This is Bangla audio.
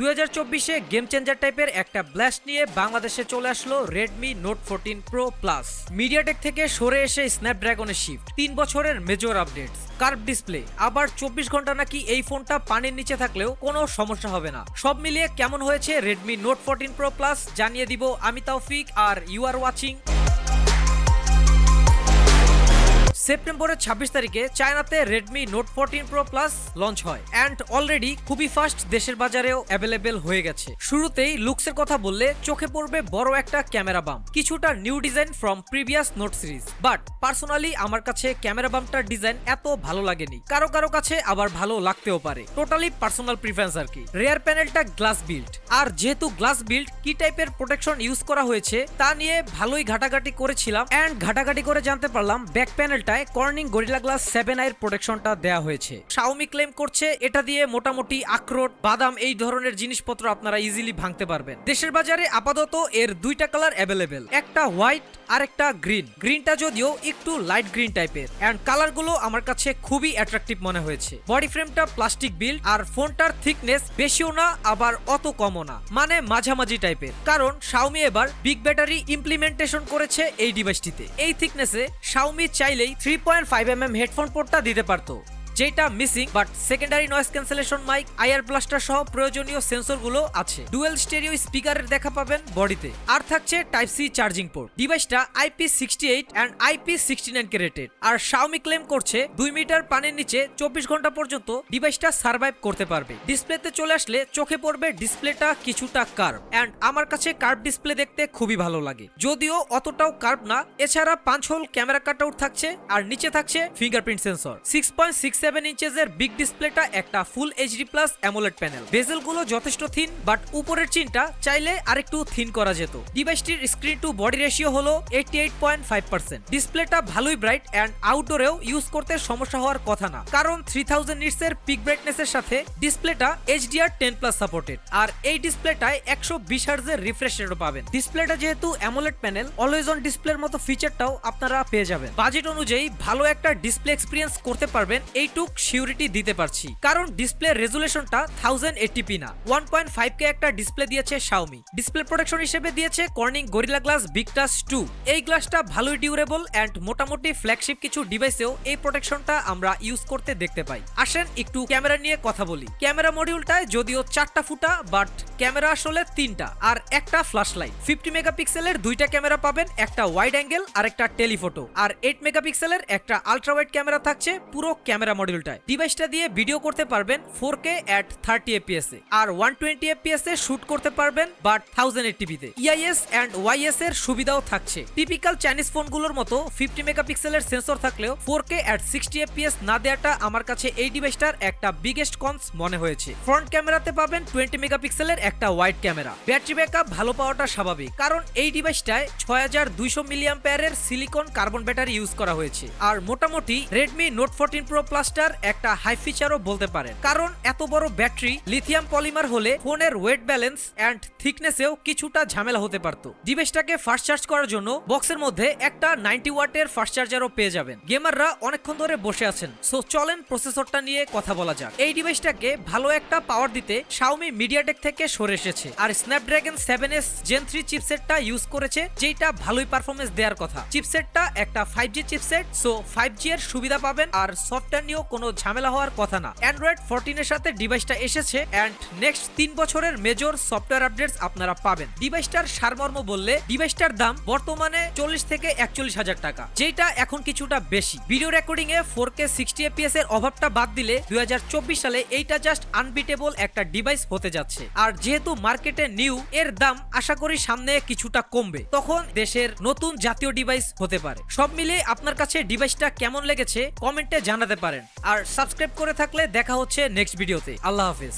2024-এ গেম চেঞ্জার টাইপের একটা ব্লাস্ট নিয়ে বাংলাদেশে চলে আসলো Redmi Note 14 Pro Plus। MediaTek থেকে সরে এসে স্ন্যাপড্রাগনে শিফট, 3 বছরের মেজর আপডেটস, কার্ভ ডিসপ্লে, আবার 24 ঘন্টা নাকি এই ফোনটা পানির নিচে থাকলেও কোনো সমস্যা হবে না। সব মিলিয়ে কেমন হয়েছে Redmi Note 14 Pro Plus জানিয়ে দিব আমি তৌফিক, আর ইউ আর ওয়াচিং। সেপ্টেম্বরের 26 তারিখে চায়নাতে Redmi Note 14 Pro Plus launch হয় অ্যান্ড অলরেডি খুবই ফাস্ট দেশের বাজারেও অ্যাভেলেবেল হয়ে গেছে। শুরুতেই লুকসের কথা বললে চোখে পড়বে বড় একটা ক্যামেরা বাম্প, কিছুটা new design from previous note series. But personally আমার কাছে ক্যামেরা বাম্পটার ডিজাইন এত ভালো লাগেনি, কারো কারো কাছে আবার ভালো লাগতেও পারে, টোটালি পার্সোনাল প্রিফারেন্স আর কি। রেয়ার প্যানেলটা গ্লাস বিল্ড, আর যেহেতু গ্লাস বিল্ড কি টাইপের প্রোটেকশন ইউজ করা হয়েছে তা নিয়ে ভালোই ঘাটাঘাটি করেছিলাম অ্যান্ড ঘাটাঘাটি করে জানতে পারলাম ব্যাক প্যানেলটা কর্নিং গরিলা গ্লাস 7i এর প্রোটেকশনটা দেয়া হয়েছে। Xiaomi ক্লেম করছে এটা দিয়ে মোটামুটি আখরোট, বাদাম এই ধরনের জিনিসপত্র আপনারা ইজিলি ভাঙতে পারবেন। দেশের বাজারে আপাতত এর দুইটা কালার অ্যাভেলেবেল, একটা হোয়াইট আর একটা গ্রিন। গ্রিনটা যদিও একটু লাইট গ্রিন টাইপের এন্ড কালারগুলো আমার কাছে খুবই অ্যাট্রাকটিভ মনে হয়েছে। বডি ফ্রেমটা প্লাস্টিক বিল্ড আর ফোনটার থিকনেস বেশিও না আবার অত কমও না, মানে মাঝামাঝি টাইপের। কারণ Xiaomi এবার বিগ ব্যাটারি ইমপ্লিমেন্টেশন করেছে এই ডিভাইসটিতে। এই থিকনেসে Xiaomi চাইলেই 3.5mm হেডফোন পোর্টটা দিতে পারতো, যেটা missing. But secondary noise cancellation mic, IR blaster সহ প্রয়োজনীয় সেন্সরগুলো আছে। ডুয়েল স্টেরিও স্পিকারের দেখা পাবেন বডিতে, আর থাকছে টাইপ সি চার্জিং পোর্ট। ডিভাইসটা IP68 এন্ড IP69 কে রেটেড, আর Xiaomi ক্লেম করছে 2 মিটার পানির নিচে 24 ঘন্টা পর্যন্ত ডিভাইসটা সার্ভাইভ করতে পারবে। ডিসপ্লেতে চলে আসলে চোখে পড়বে ডিসপ্লেটা কিছুটা কার্ভ অ্যান্ড আমার কাছে কার্ভ ডিসপ্লে দেখতে খুবই ভালো লাগে, যদিও অতটাও কার্ভ না। এছাড়া 5 হোল ক্যামেরা কাটআউট থাকছে আর নিচে থাকছে ফিঙ্গারপ্রিন্ট সেন্সর। 6.67 ইঞ্চেসের বিগ ডিসপ্লেটা একটা full HD plus AMOLED panel. বেজেলগুলো যথেষ্ট থিন, বাট উপরের চিনটা চাইলে আরেকটু থিন করা যেত। ডিভাইসটির স্ক্রিন টু বডি রেশিও হলো 88.5%। ডিসপ্লেটা ভালোই ব্রাইট অ্যান্ড আউটডোরেও ইউজ করতে সমস্যা হওয়ার কথা না, কারণ 3000 নিটস এর পিক ব্রাইটনেসের সাথে ডিসপ্লেটা HDR10+ সাপোর্টেড। আর এই ডিসপ্লেটায় 120 হার্টজের রিফ্রেশ রেটও পাবেন। ডিসপ্লেটা যেহেতু অ্যামোলেড প্যানেল, অলওয়েজ অন ডিসপ্লের মতো ফিচারটাও আপনারা পেয়ে যাবেন। বাজেট অনুযায়ী ভালো একটা ডিসপ্লে এক্সপিরিয়েন্স করতে পারবেন এইটুক সিউরিটি দিতে পারছি, কারণ ডিসপ্লে রেজুলেশনটা 1080p না 1.5K একটা ডিসপ্লে দিয়েছে Xiaomi। ডিসপ্লে প্রোটেকশন হিসেবে দিয়েছে Corning gorilla glass big touch 2। এই গ্লাসটা ভালোই ডিউরেবল অ্যান্ড মোটামুটি ফ্ল্যাগশিপ কিছু ডিভাইসেও এই প্রোটেকশনটা আমরা ইউজ করতে দেখতে পাই। আসেন একটু ক্যামেরা নিয়ে কথা বলি। ক্যামেরা মডিউলটায় যদিও 4টা ফুটা, বাট ক্যামেরা আসলে 3টা আর একটা ফ্ল্যাশ লাইট। 50 মেগাপিক্সেলের 2টা ক্যামেরা পাবেন, একটা ওয়াইড অ্যাঙ্গেল আর একটা টেলিফটো, আর 8 মেগাপিক্সেলের একটা আলট্রা ওয়াইড ক্যামেরা থাকছে পুরো ক্যামেরা মডিউলটায়। ডিভাইসটা দিয়ে ভিডিও করতে পারবেন 4K at 30 fps এ, আর 120 fps এ শুট করতে পারবেন বাট 1080p তে। EIS এন্ড YS এর সুবিধাও থাকছে। টিপিক্যাল চাইনিজ ফোনগুলোর মতো 50 মেগাপিক্সেলের সেন্সর থাকলেও 4K at 60 fps না দেওয়াটা আমার কাছে এই ডিভাইসটার একটা বিগেস্ট কনস মনে হয়েছে। ফ্রন্ট ক্যামেরাতে পাবেন 20 মেগাপিক্সেলের একটা ওয়াইড ক্যামেরা। ব্যাটারি ব্যাকআপ ভালো পাওয়াটা স্বাভাবিক, কারণ এই ডিভাইসটায় 6200 mAh এর সিলিকন কার্বন ব্যাটারি ইউজ করা হয়েছে। আর মোটামুটি Redmi Note 14 Pro Plus টার একটা হাই ফিচারও বলতে পারেন, কারণ এত বড় ব্যাটারি লিথিয়াম পলিমার হলে ফোনের ওয়েট ব্যালেন্স এন্ড থিকনেসেও কিছুটা ঝামেলা হতে পারত। ডিভাইসটাকে ফাস্ট চার্জ করার জন্য বক্সের মধ্যে একটা 90 ওয়াটের ফাস্ট চার্জারও পেয়ে যাবেন। গেমাররা অনেকক্ষণ ধরে বসে আছেন, সো চলেন প্রসেসরটা নিয়ে কথা বলা যাক। এই ডিভাইসটাকে ভালো একটা পাওয়ার দিতে Xiaomi মিডিয়াটেক থেকে সরে এসেছে আর Snapdragon 7s Gen 3 চিপসেটটা ইউজ করেছে, যেটা ভালোই পারফরমেন্স দেওয়ার কথা। চিপসেটটা একটা 5G চিপসেট, সো 5G এর সুবিধা পাবেন আর সফটওয়্যার নিয়েও কোনো ঝামেলা হওয়ার কথা না। Android 14 এর সাথে ডিভাইসটা এসেছে এন্ড নেক্সট 3 বছরের মেজর সফটওয়্যার আপডেটস আপনারা পাবেন। ডিভাইসটার সারমর্ম বললে ডিভাইসটার দাম বর্তমানে 40 থেকে 41 হাজার টাকা, যেটা এখন কিছুটা বেশি। ভিডিও রেকর্ডিং এ 4K 60 fps এর অভাবটা বাদ দিলে 2024 সালে এইটা জাস্ট আনবিটেবল একটা ডিভাইস হতে যাচ্ছে। আর যেহেতু মার্কেটে নিউ, এর দাম আশা করি সামনে কিছুটা কমবে, তখন দেশের নতুন জাতীয় ডিভাইস হতে পারে। সব মিলিয়ে আপনার কাছে ডিভাইসটা কেমন লেগেছে কমেন্টে জানাতে পারেন, আর সাবস্ক্রাইব করে থাকলে দেখা হচ্ছে নেক্সট ভিডিওতে। আল্লাহ হাফেজ।